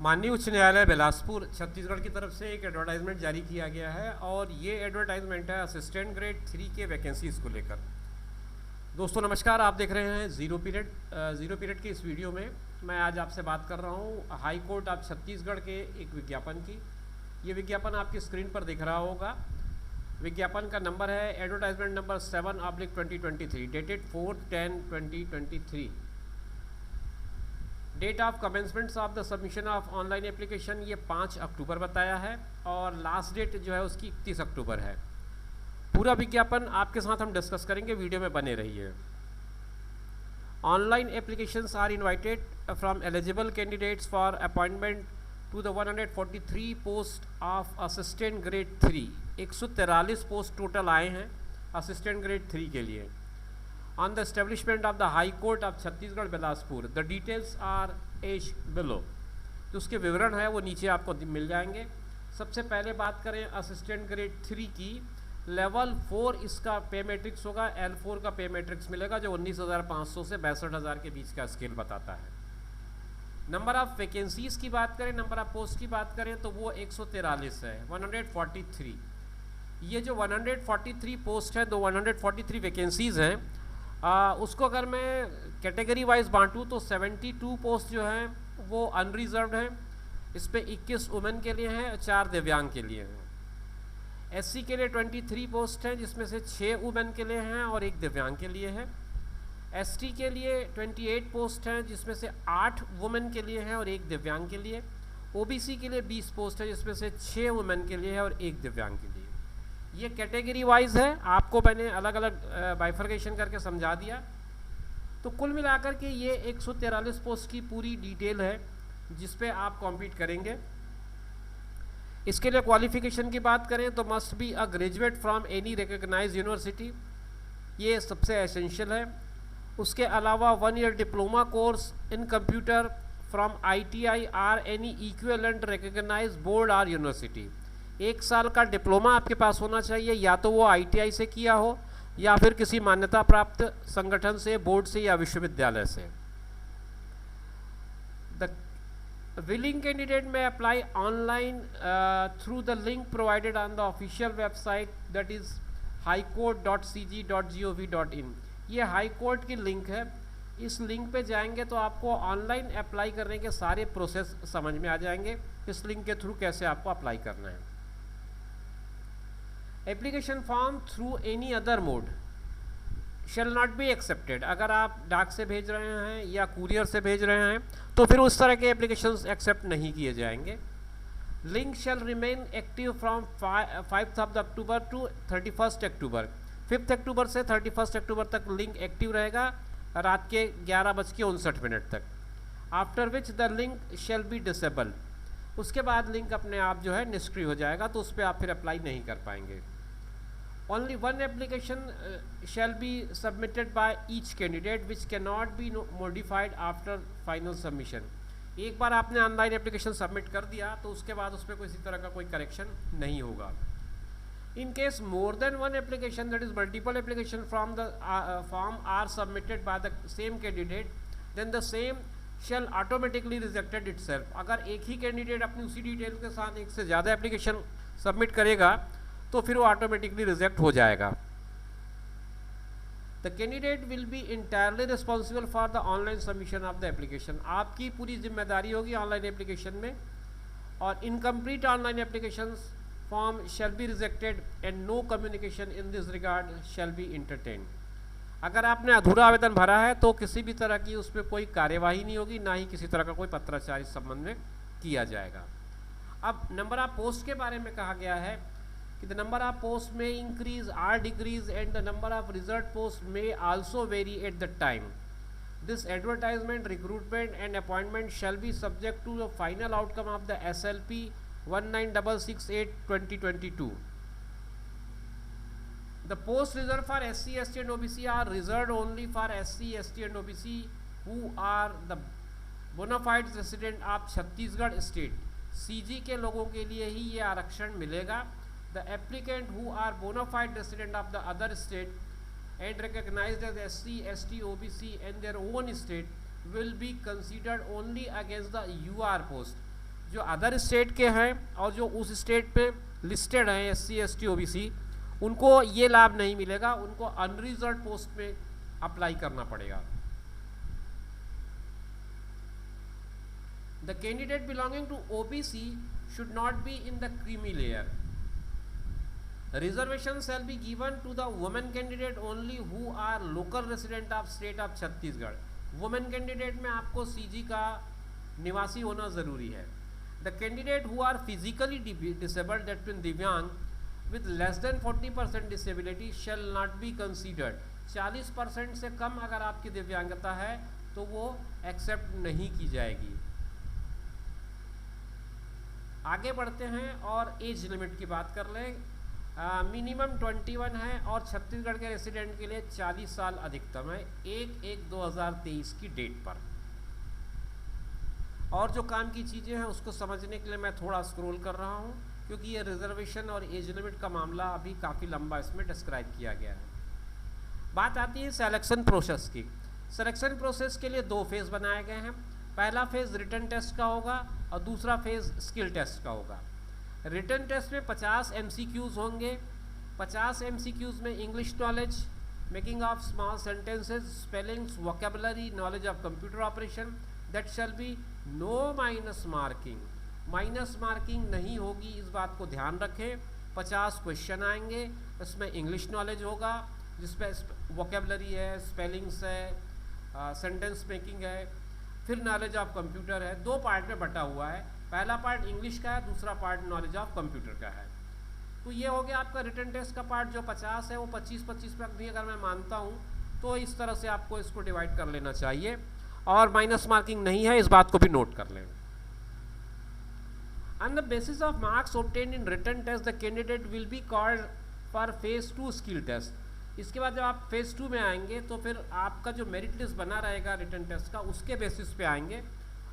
माननीय उच्च न्यायालय बिलासपुर छत्तीसगढ़ की तरफ से एक एडवर्टाइजमेंट जारी किया गया है और ये एडवर्टाइजमेंट है असिस्टेंट ग्रेड 3 के वैकेंसीज़ को लेकर। दोस्तों नमस्कार, आप देख रहे हैं ज़ीरो पीरियड की इस वीडियो में मैं आज आपसे बात कर रहा हूँ हाई कोर्ट ऑफ छत्तीसगढ़ के एक विज्ञापन की। ये विज्ञापन आपकी स्क्रीन पर दिख रहा होगा। विज्ञापन का नंबर है advertisement number 7/2023 dated 4/10/2023। Date of commencements of the submission of online application ये 5 अक्टूबर बताया है और लास्ट डेट जो है उसकी 31 अक्टूबर है। पूरा विज्ञापन आपके साथ हम डिस्कस करेंगे, वीडियो में बने रहिए। Online applications are invited from eligible candidates for appointment to the 143 post of assistant grade 3। 143 post total आए हैं असिस्टेंट ग्रेड 3 के लिए। On the establishment of the High Court of Chhattisgarh Bilaspur, the details are as below। तो उसके विवरण है वो नीचे आपको मिल जाएंगे। सबसे पहले बात करें असिस्टेंट ग्रेड 3 की, लेवल 4 इसका पे मैट्रिक्स होगा। L4 का पे मैट्रिक्स मिलेगा जो 19,500 से 62,000 के बीच का स्केल बताता है। नंबर ऑफ वैकेंसीज़ की बात करें, नंबर ऑफ पोस्ट की बात करें तो वो 143 है, 143। ये जो 143 पोस्ट है, 143 वैकेंसीज़ हैं, उसको अगर मैं कैटेगरी वाइज बांटूँ तो 72 पोस्ट जो हैं वो अनरिजर्व्ड हैं। इस पर 21 वुमेन के लिए हैं और 4 दिव्यांग के लिए हैं। एससी के लिए 23 पोस्ट हैं जिसमें से 6 वुमेन के लिए हैं और 1 दिव्यांग के लिए है। एसटी के लिए 28 पोस्ट हैं जिसमें से 8 वुमेन के लिए हैं और 1 दिव्यांग के लिए। ओबीसी के लिए 20 पोस्ट है जिसमें से 6 वुमेन के लिए है और 1 दिव्यांग के लिए। ये कैटेगरी वाइज है, आपको मैंने अलग अलग बाइफर्केशन करके समझा दिया। तो कुल मिलाकर के ये 143 पोस्ट की पूरी डिटेल है जिस पे आप कॉम्पीट करेंगे। इसके लिए क्वालिफिकेशन की बात करें तो must be a graduate from any recognise university, ये सबसे एसेंशियल है। उसके अलावा 1 year diploma course in computer from ITI or any equivalent recognise board or university. 1 साल का डिप्लोमा आपके पास होना चाहिए, या तो वो ITI से किया हो या फिर किसी मान्यता प्राप्त संगठन से, बोर्ड से या विश्वविद्यालय से। द विलिंग कैंडिडेट में apply online through the link provided on the official website that is highcourt.cg.gov.in। ये हाई कोर्ट की लिंक है। इस लिंक पे जाएंगे तो आपको ऑनलाइन अप्लाई करने के सारे प्रोसेस समझ में आ जाएंगे, इस लिंक के थ्रू कैसे आपको अप्लाई करना है। Application form through any other mode shall not be accepted. अगर आप डाक से भेज रहे हैं या कुरियर से भेज रहे हैं तो फिर उस तरह के एप्लीकेशंस एक्सेप्ट नहीं किए जाएंगे। Link shall remain active from 5 October to 31 October. 5 अक्टूबर से 31 अक्टूबर तक लिंक एक्टिव रहेगा रात के 11:59 तक। After which the link shall be disable. उसके बाद लिंक अपने आप जो है निष्क्रिय हो जाएगा, तो उस पर आप फिर अप्लाई नहीं कर पाएंगे। Only one application shall be submitted by each candidate which cannot be modified after final submission। एक बार आपने ऑनलाइन एप्लीकेशन सबमिट कर दिया तो उसके बाद उस पर किसी तरह का कोई करेक्शन नहीं होगा। In case more than one application, that is multiple application from the form are submitted by the same candidate, then the same shall automatically rejected itself। अगर एक ही कैंडिडेट अपनी उसी डिटेल के साथ एक से ज़्यादा एप्लीकेशन सबमिट करेगा तो फिर वो ऑटोमेटिकली रिजेक्ट हो जाएगा। The candidate will be entirely responsible for the online submission of the application. आपकी पूरी जिम्मेदारी होगी ऑनलाइन एप्लीकेशन में, और incomplete online application form shall be rejected and no communication in this regard shall be entertain. अगर आपने अधूरा आवेदन भरा है तो किसी भी तरह की उस पर कोई कार्यवाही नहीं होगी, ना ही किसी तरह का कोई पत्राचार इस संबंध में किया जाएगा। अब नंबर ऑफ पोस्ट के बारे में कहा गया है कि the number of posts may increase or decrease and the number of reserved posts may also vary at the time. This advertisement, recruitment and appointment shall be subject to the final outcome of the SLP 19668/2022. The posts reserved for SC, ST and OBC are reserved only for SC, ST and OBC who are the bona fide resident of Chhattisgarh state. CG के लोगों के लिए ही ये आरक्षण मिलेगा। The applicant who are bona fide resident of the other state and recognized as SC, ST, OBC in their own state will be considered only against the UR post। जो other state के हैं और जो उस state पे listed हैं SC ST OBC, उनको ये लाभ नहीं मिलेगा, उनको अनरिजर्व्ड पोस्ट में अप्लाई करना पड़ेगा। The candidate belonging to OBC should not be in the creamy layer. Reservation shall be given to the women candidate only who are local resident of state of Chhattisgarh. Women candidate में आपको CG का निवासी होना ज़रूरी है। The candidate who are physically disabled, that means दिव्यांग, with less than 40% disability shall not be considered। 40% से कम अगर आपकी दिव्यांगता है तो वो एक्सेप्ट नहीं की जाएगी। आगे बढ़ते हैं और एज लिमिट की बात कर लें। मिनिमम 21 है और छत्तीसगढ़ के रेसिडेंट के लिए 40 साल अधिकतम है 1/1/2023 की डेट पर। और जो काम की चीज़ें हैं उसको समझने के लिए मैं थोड़ा स्क्रॉल कर रहा हूं, क्योंकि ये रिजर्वेशन और एज लिमिट का मामला अभी काफ़ी लंबा इसमें डिस्क्राइब किया गया है। बात आती है सिलेक्शन प्रोसेस की। सिलेक्शन प्रोसेस के लिए 2 फेज़ बनाए गए हैं। पहला फेज़ रिटन टेस्ट का होगा और दूसरा फेज़ स्किल टेस्ट का होगा। रिटन टेस्ट में 50 MCQs होंगे। 50 MCQs में English knowledge, making of small sentences, spellings, vocabulary, knowledge of computer operation, that shall be no minus marking. Minus marking नहीं होगी, इस बात को ध्यान रखें। 50 क्वेश्चन आएंगे, इसमें इंग्लिश नॉलेज होगा जिसपे वोकेबलरी है, स्पेलिंग्स है, सेंटेंस मेकिंग है, फिर नॉलेज ऑफ कंप्यूटर है। 2 पार्ट में बटा हुआ है। पहला पार्ट इंग्लिश का है, दूसरा पार्ट नॉलेज ऑफ कंप्यूटर का है। तो ये हो गया आपका रिटन टेस्ट का पार्ट। जो 50 है वो 25-25 तक भी अगर मैं मानता हूँ तो इस तरह से आपको इसको डिवाइड कर लेना चाहिए, और माइनस मार्किंग नहीं है, इस बात को भी नोट कर लें। On the basis of marks obtained in written test the candidate will be called for phase 2 skill test. इसके बाद जब आप फेज 2 में आएंगे तो फिर आपका जो मेरिट लिस्ट बना रहेगा रिटन टेस्ट का, उसके बेसिस पे आएंगे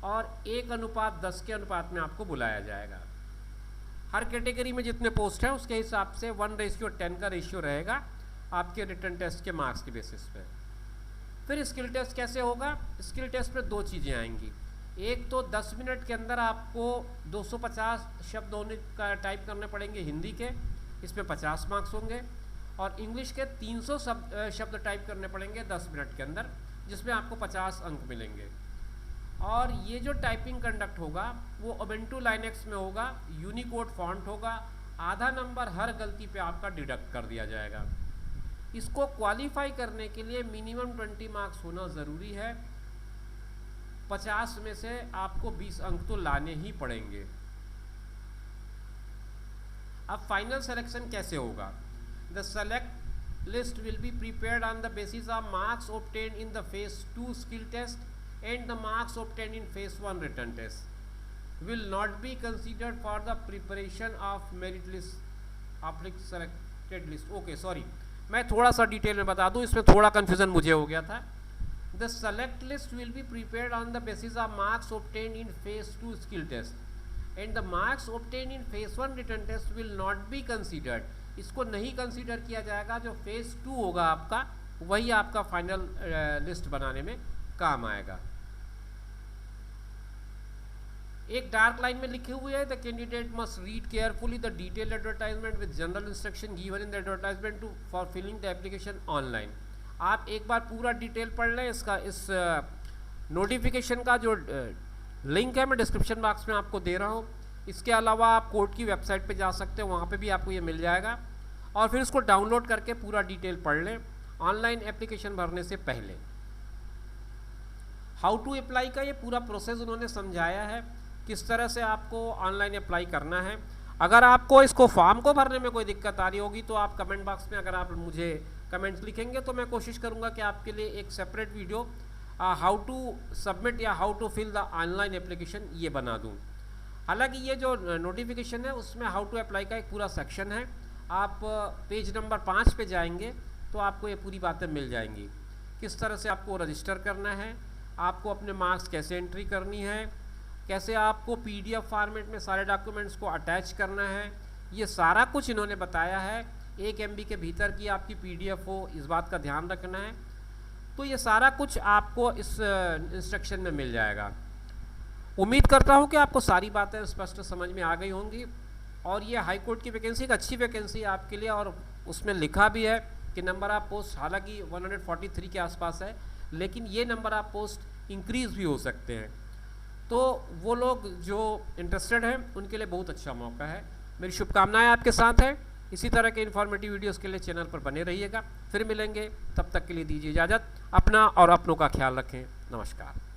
और 1:10 के अनुपात में आपको बुलाया जाएगा। हर कैटेगरी में जितने पोस्ट हैं उसके हिसाब से 1:10 का रेशियो रहेगा आपके रिटन टेस्ट के मार्क्स के बेसिस पे। फिर स्किल टेस्ट कैसे होगा? स्किल टेस्ट में 2 चीज़ें आएंगी। एक तो 10 मिनट के अंदर आपको 250 शब्द होने का टाइप करने पड़ेंगे हिंदी के, इसमें 50 मार्क्स होंगे, और इंग्लिश के 300 शब्द टाइप करने पड़ेंगे 10 मिनट के अंदर, जिसमें आपको 50 अंक मिलेंगे। और ये जो टाइपिंग कंडक्ट होगा वो उबुंटू लाइनेक्स में होगा, यूनिकोड फॉन्ट होगा। आधा नंबर हर गलती पे आपका डिडक्ट कर दिया जाएगा। इसको क्वालिफाई करने के लिए मिनिमम 20 मार्क्स होना ज़रूरी है। 50 में से आपको 20 अंक तो लाने ही पड़ेंगे। अब फाइनल सिलेक्शन कैसे होगा? The select list will be prepared on the basis of marks obtained in the phase 2 skill test and the marks obtained in phase 1 written test will not be considered for the preparation of merit list of selected list। Okay sorry, मैं थोड़ा सा detail में बता दूं, इसमें थोड़ा confusion मुझे हो गया था। The select list will be prepared on the basis of marks obtained in phase 2 skill test and the marks obtained in phase 1 written test will not be considered। इसको नहीं कंसीडर किया जाएगा। जो फेज 2 होगा आपका वही आपका फाइनल लिस्ट बनाने में काम आएगा। एक डार्क लाइन में लिखे हुए है, the candidate must read carefully the detailed advertisement with general instruction given in the advertisement to for filling the application online. आप एक बार पूरा डिटेल पढ़ लें। इसका इस नोटिफिकेशन का जो लिंक है मैं डिस्क्रिप्शन बॉक्स में आपको दे रहा हूँ। इसके अलावा आप कोर्ट की वेबसाइट पे जा सकते हैं, वहाँ पे भी आपको ये मिल जाएगा, और फिर इसको डाउनलोड करके पूरा डिटेल पढ़ लें ऑनलाइन एप्लीकेशन भरने से पहले। हाउ टू अप्लाई का ये पूरा प्रोसेस उन्होंने समझाया है, किस तरह से आपको ऑनलाइन अप्लाई करना है। अगर आपको इसको फॉर्म को भरने में कोई दिक्कत आ रही होगी तो आप कमेंट बॉक्स में अगर आप मुझे कमेंट्स लिखेंगे तो मैं कोशिश करूंगा कि आपके लिए एक separate video how to submit या how to fill the online application ये बना दूं। हालांकि ये जो नोटिफिकेशन है उसमें हाउ टू अप्लाई का एक पूरा सेक्शन है। आप पेज नंबर 5 पे जाएंगे तो आपको ये पूरी बातें मिल जाएंगी। किस तरह से आपको रजिस्टर करना है, आपको अपने मार्क्स कैसे एंट्री करनी है, कैसे आपको PDF फॉर्मेट में सारे डॉक्यूमेंट्स को अटैच करना है, ये सारा कुछ इन्होंने बताया है। 1 MB के भीतर की आपकी PDF हो, इस बात का ध्यान रखना है। तो ये सारा कुछ आपको इस इंस्ट्रक्शन में मिल जाएगा। उम्मीद करता हूँ कि आपको सारी बातें स्पष्ट समझ में आ गई होंगी। और ये हाई कोर्ट की वैकेंसी एक अच्छी वैकेंसी है आपके लिए, और उसमें लिखा भी है कि नंबर ऑफ पोस्ट हालांकि 143 के आसपास है, लेकिन ये नंबर ऑफ पोस्ट इंक्रीज़ भी हो सकते हैं। तो वो लोग जो इंटरेस्टेड हैं उनके लिए बहुत अच्छा मौका है। मेरी शुभकामनाएं आपके साथ हैं। इसी तरह के इन्फॉर्मेटिव वीडियोस के लिए चैनल पर बने रहिएगा। फिर मिलेंगे, तब तक के लिए दीजिए इजाज़त। अपना और अपनों का ख्याल रखें। नमस्कार।